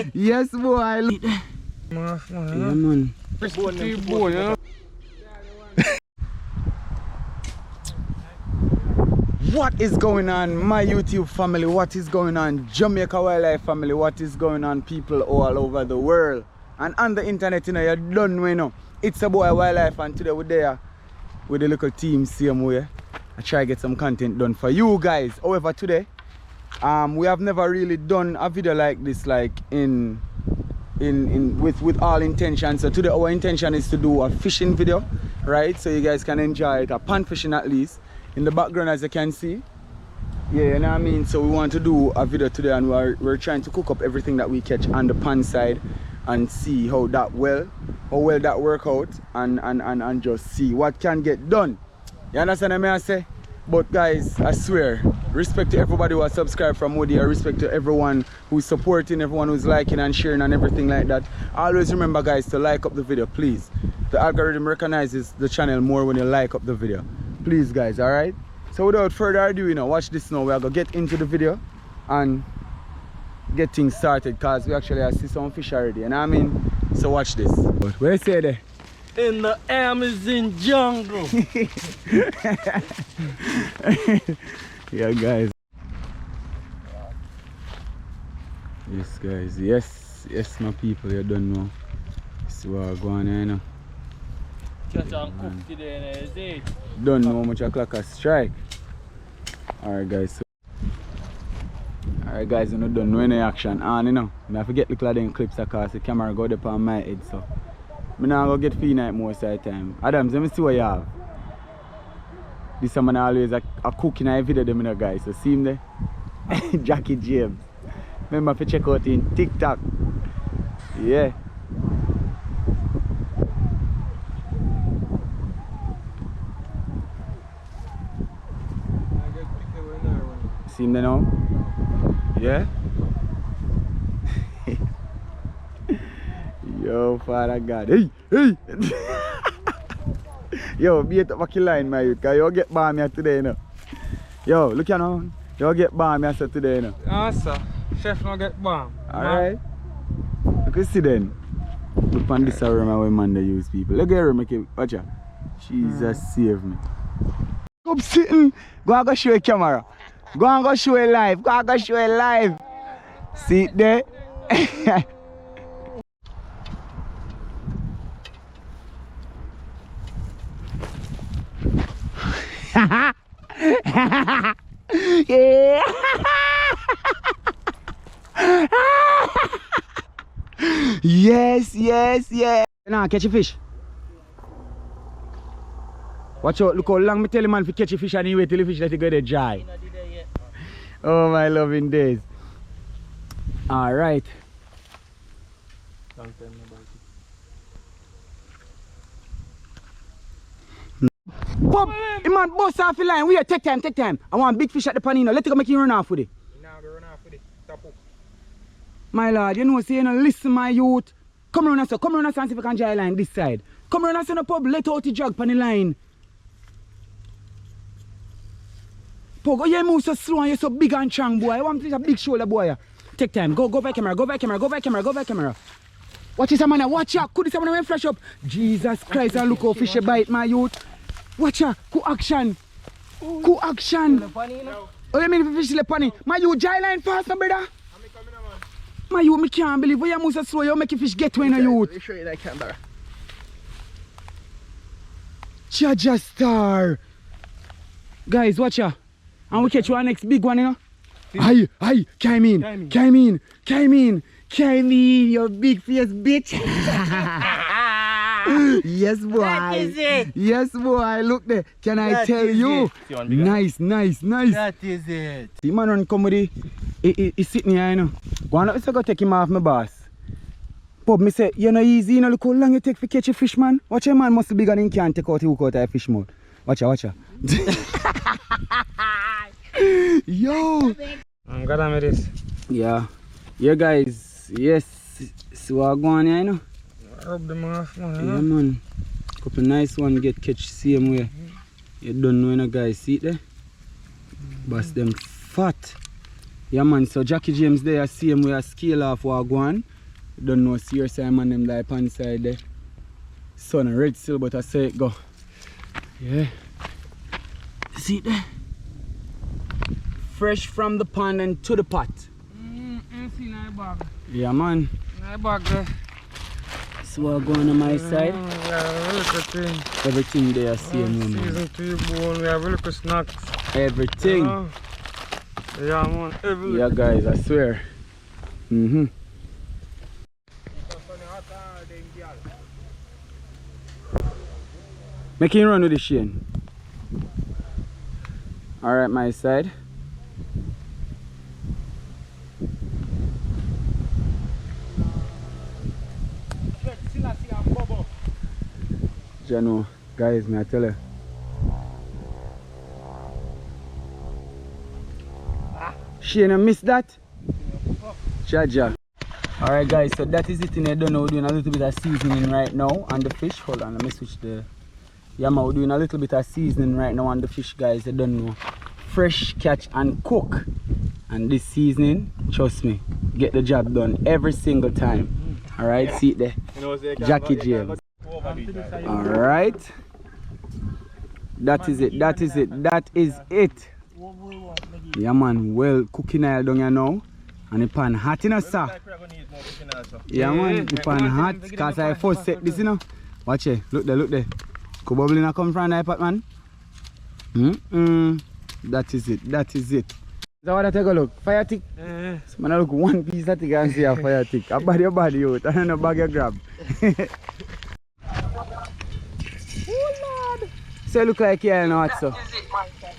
it. Yes, boy. Yeah, man. What is going on, my YouTube family? What is going on, Jamaica Wildlife family? What is going on, people all over the world and on the internet? You know, you don't know, you know. It's a boy Wildlife, and today we're there with the little team same way. I try to get some content done for you guys. However, today we have never really done a video like this, like with all intention. So today our intention is to do a fishing video, right? So you guys can enjoy it, a pan fishing at least. In the background, as you can see, yeah, you know what I mean. So we want to do a video today, and we're trying to cook up everything that we catch on the pan side and see how well that work out, and just see what can get done. You understand what I say? But guys, I swear, respect to everybody who has subscribed from Woody. I respect to everyone who's supporting, everyone who's liking and sharing and everything like that. Always remember, guys, to like up the video, please. The algorithm recognizes the channel more when you like up the video. Please, guys, all right? So without further ado, you know, watch this now. We're gonna get into the video and get things started, because we actually see some fish already, you know what I mean? So watch this. But where you say there? In the Amazon jungle. Yeah, guys. Yes, guys. Yes, my people, you don't know. See what's going on here now. Catch and cook today, is it? Don't know how much o'clock I strike. Alright, guys. So alright, guys, you know, don't know any action. And you know, I forget look at them clips because the camera go up on my head. So I'm not going to get free night most of the time. Adams, let me see what you have. This man always a cooking in video, them, you know, guys. So see him there? Jackie James. Remember to check out in Tik Tok. Yeah. See him there now? Yeah? Yo, Father God. Hey! Yo, be at the line, my youth, because you get balm here today, you know. Yo, look here now. You get balm here today, you know. Ah, sir. Chef no get balm. Alright. Look at see then. Look on this room where man they use people. Look at her, make it. Watch out. Jesus save me. Come sitting. Go and go show a camera. Go and go show it live. Go and go show it live. See it there? Yeah. Yes. Now catch a fish. Watch out, look how long me tell the man to catch a fish and he wait till the fish let it go there dry. Oh my loving days. Alright. Bob, the man bust off the line. We take time. I want big fish at the panino. Let it go make you run off with it. Now go run off with it. Tap up. My lord, you know, say you know, listen my youth. Come around us, and see if we can dry line this side. Come around us in the pub, let out the jug on the line. Pogo, you move so slow and you're so big and strong, boy. I want to see a big shoulder, boy. Take time. Go by camera. Watch this, man. Watch out. Could this man flash up? Jesus Christ, and look how fish bite, my youth. Watch out. Cool action. Oh, you mean if fish lepani? My youth, dry line fast, no, brother. My youth, me can't believe you move so slow. You make a fish get when you youth. Show you that camera. Jaja star. Guys, watch out. And we catch one next big one, you know. Aye, came in, your big face bitch. Yes, boy. That is it. Yes, boy. Look there. Can I tell you? Nice. That is it. The man on comedy, he's sitting here, you know. Go on, let's go take him off, my boss. Pub, me say, you know easy, you know, look how long you take to catch a fish, man. Watch your man must be bigger than he can't take out the hook out of a fish mouth. Watch out. Yo. I'm gonna make this. Yeah, guys. Yes. See what going on here, you know? Rub them off, man. Yeah, man. Couple nice one get catch same way. You don't know, you know, guys. See it there? Bust them fat. Yeah man, so Jackie James there, see him with a scale off Wagwan. Don't know, see your Simon them like on side there. Sun and red still, but I say it go. Yeah. See it there? Fresh from the pond and to the pot. Yeah man. So what going on my side? Everything there same man. Season 3 bone, we have a little snacks. Everything. Yeah man, everything. Yeah guys, I swear. Make him run with the Shane. Alright, my side. Jano, guys, may I tell you. Shane, you missed that? Jaja. Alright guys, so that is it in there. Don't know, we're doing a little bit of seasoning right now on the fish. Hold on, let me switch the... Yeah man, we're doing a little bit of seasoning right now on the fish guys. You don't know. Fresh catch and cook. And this seasoning, trust me, get the job done every single time. Alright, see it there. Jackie James. Alright. That is it, that is it, that is it. Yeah man, well cooking oil down here now. And the pan hot in a sir. Yeah man, the pan hot. Because I first set this, you know. Watch it, look there, look there. Could bubbling a come from the pot man. That is it, that is it. So what I take a look? Fire tick? So man I look one piece of tick and see a fire tick. A body out, and then a bag you grab. Oh Lord! So it look like you know what so? That is it, my side.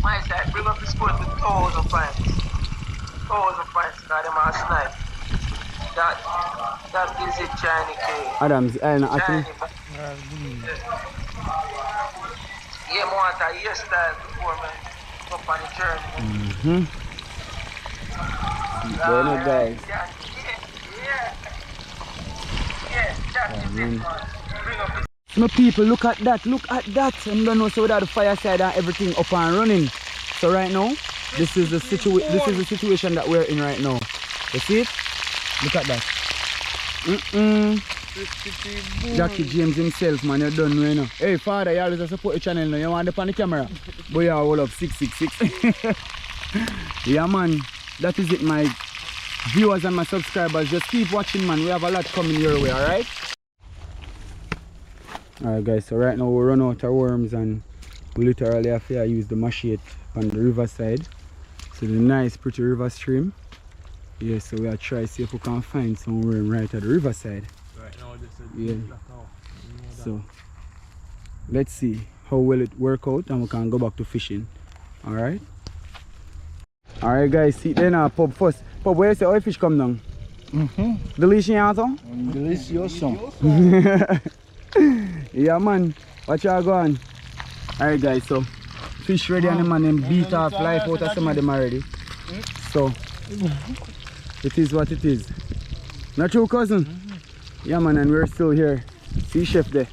My side, bring up the spoon with toes of fries. Toes of fries, because them are snipe. That is it, Chinese cake. Adams, I think. Yeah, more at a hairstyle before me. Up on the journey. Bueno guys. Yeah, that is it, man. Bring up the... My people, look at that, look at that. I don't know, so without the fire side and everything up and running. So right now, this is the situation that we're in right now. You see it? Look at that. Jackie James himself, man, you don't know, you know. Hey father, you always support the channel now. You want to on the camera? But you all up 666. Yeah man, that is it my viewers and my subscribers. Just keep watching man, we have a lot coming your way, alright? Alright guys, so right now we run out of worms and we literally have to use the machete on the riverside. So the nice pretty river stream. Yeah, so we are trying to see if we can find some worm right at the riverside. Right now this is yeah. So let's see how well it work out and we can go back to fishing. Alright? Alright guys, see then pub first. Pub, where you say all fish come down? Delicious also? Delicious. Yeah man, watch y'all go on. Alright guys, so fish ready and the man them beat off life out of some of them already. So it is what it is. Not true cousin? Yeah man, and we're still here. See chef there.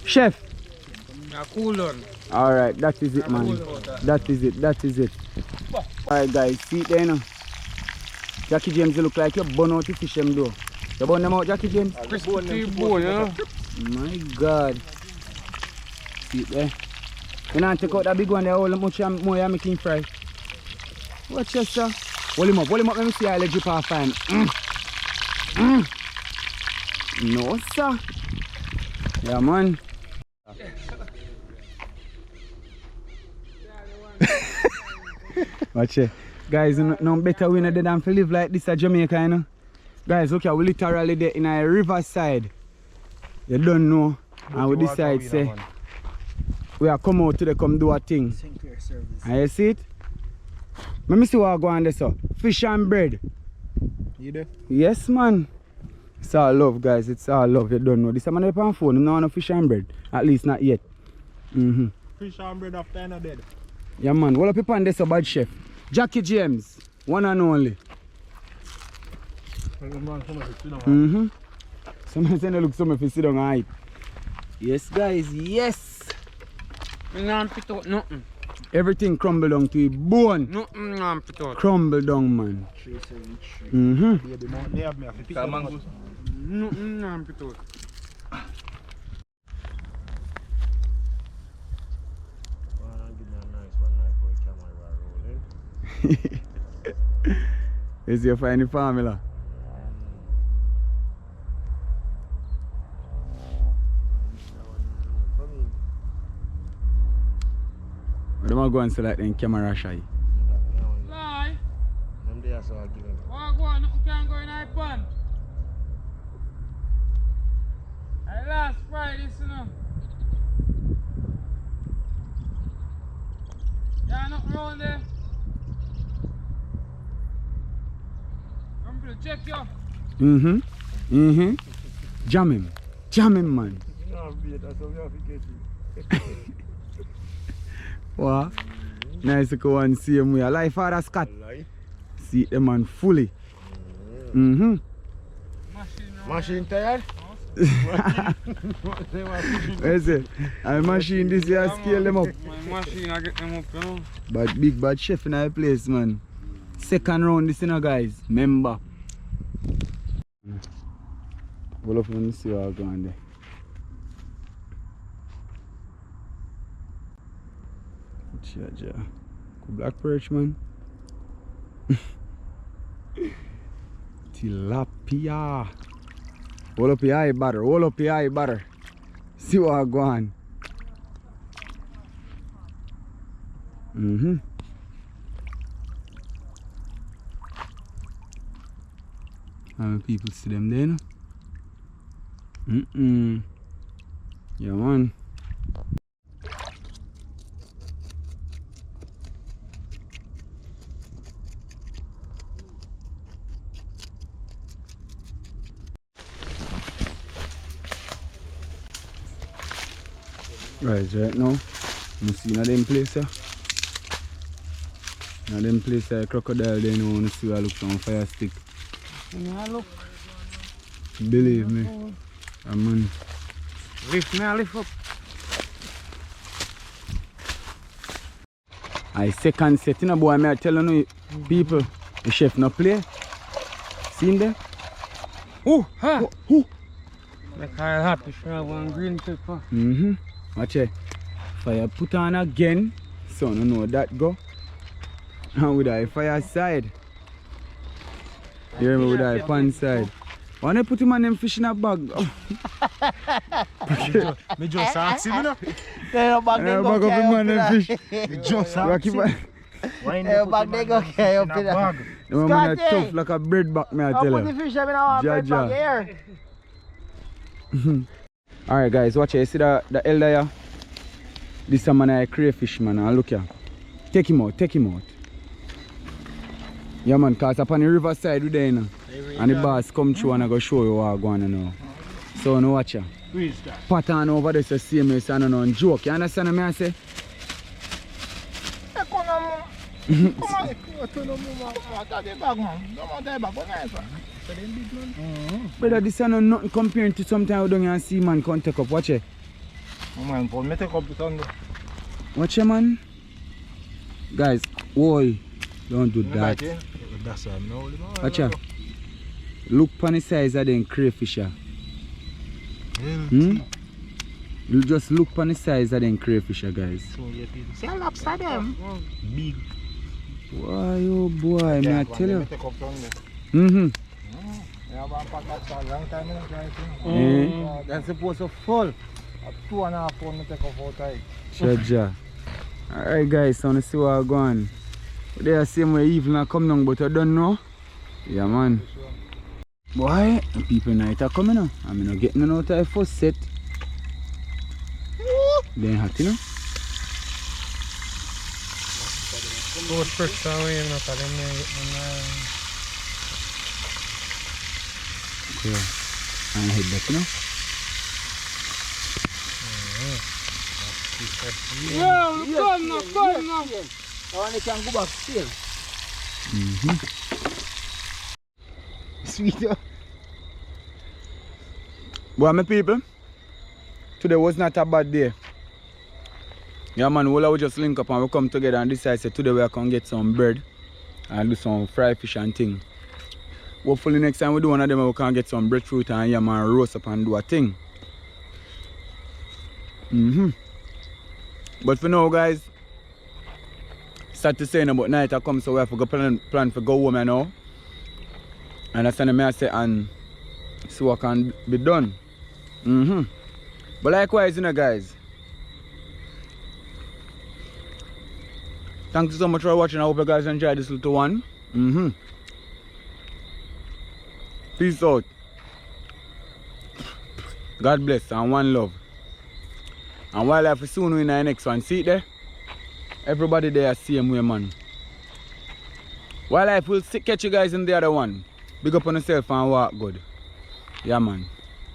Chef! Alright, that is it man. That is it, that is it. Alright guys, see it there now. Jackie James, you look like you burn out the fish them though. You burn them out, Jackie James? Bone, yeah. My God. See it there. You know, take out that big one there, how much more you making fry. Watch this, sir. Hold him up, let me see how I let you pass fine. No, sir. Yeah, man. Watch it. Guys, no better way than to live like this at Jamaica, you know. Guys, look here, we literally there in a riverside. You don't know. And we decide, say, we are come out today, come do a thing. And you see it? Let me see what I go on there, so. Fish and bread. You there? Yes, man. It's all love, guys. It's all love. You don't know. This is man on phone. You don't want no fish and bread. At least not yet. Fish and bread after I'm dead. Yeah, man. What up people on this, so bad chef? Jackie James. One and only. Someone say no look some if you sit down and eat. Yes guys, yes! I don't pick out nothing. Everything crumble down to a bone. Nothing I'm put out. Crumble down, man. 373. Baby mount they have me have to pick them up. Nothing I'm put out. Is your find the formula? What am I going to like then camera shy? Lie. Them days so I give them. Walk one, nothing can go in my pan. I last Friday, you know. Yeah, nothing wrong there. I'm gonna check you. Jam him. Jam him, man. What? Nice to go and see him. We are live, Father Scott. See the man fully. Machine tired? Where's it? I machine this year, scale them up. My machine, I get them up, you know. But big bad chef in our place, man. Second round this, you know, guys. Member. Pull up and see what going there. Ja. Black perch, man. Tilapia. Hold up your eye, butter. Hold up your eye, butter. See what go on. How many people see them there? No? Yeah, man. Right now, you see in them place here. In them place here, crocodile they know to see I look on fire stick. Yeah, look. Believe me. Man. Lift me, lift up. I second set, you know, boy, I'm telling you, people, the chef not play. Seen them? Oh, ha! Oh. Like I happy for have one green pepper. Watch it. Fire put on again. So no know that go. And with the fire side. You hear me with the pan side. Why don't put him on them fish in a bag? Me just ask him, you know. They bag they go carry up them fish. Me just ask him. Why bag they go carry up in a the man is tough like a bread bag, me I tell put the you. fish in our bread bag here. Alright guys, watch it. You see the elder here? This is a man a crayfish, man. And look here. Take him out, take him out. Yeah man, cause upon the riverside we there, you know. And the boss come through and I go show you what I'm going to know. So now watch ya. Who is that? Pattern over there so see me so I don't know and joke. You understand what I say? Brother, this is not nothing comparing to sometimes we don't even see man come take up. Watch it. Man, for me take up the on. Watch it, man. Guys, boy, don't do that. That's a no. Watch it. Look on the size of them crayfish. You just look on the size of them crayfish, guys. See a lobster them. Big. Why, oh boy, Yeah, may I tell you. take up on there. Yeah, one pack lobster long time in That's supposed to fall. 2.5 pounds take up out time. Chaja. Alright guys, so let's see what I'm going. They are same way evening come down, but I don't know. Yeah man. Boy, the people night are coming now. I'm not getting out of the first set. They ain't hot, you know? Those first away, you know, Yeah. I head back, you know? Yo, come now. Oh, they can go back still. Sweet. Well, my people, today was not a bad day. Yeah man, we'll just link up and we come together and decide say today we can get some bread and do some fried fish and thing. Hopefully next time we do one of them we can get some breadfruit and yam and roast up and do a thing. But for now guys, start to saying about night I come, so we have to go plan for go home you know. And that's what I say and see what can be done. But likewise you know guys. Thank you so much for watching. I hope you guys enjoyed this little one. Peace out. God bless and one love. And wildlife is soon in the next one. See it there? Everybody there same way man. Wildlife will catch you guys in the other one. Big up on yourself and walk good. Yeah man.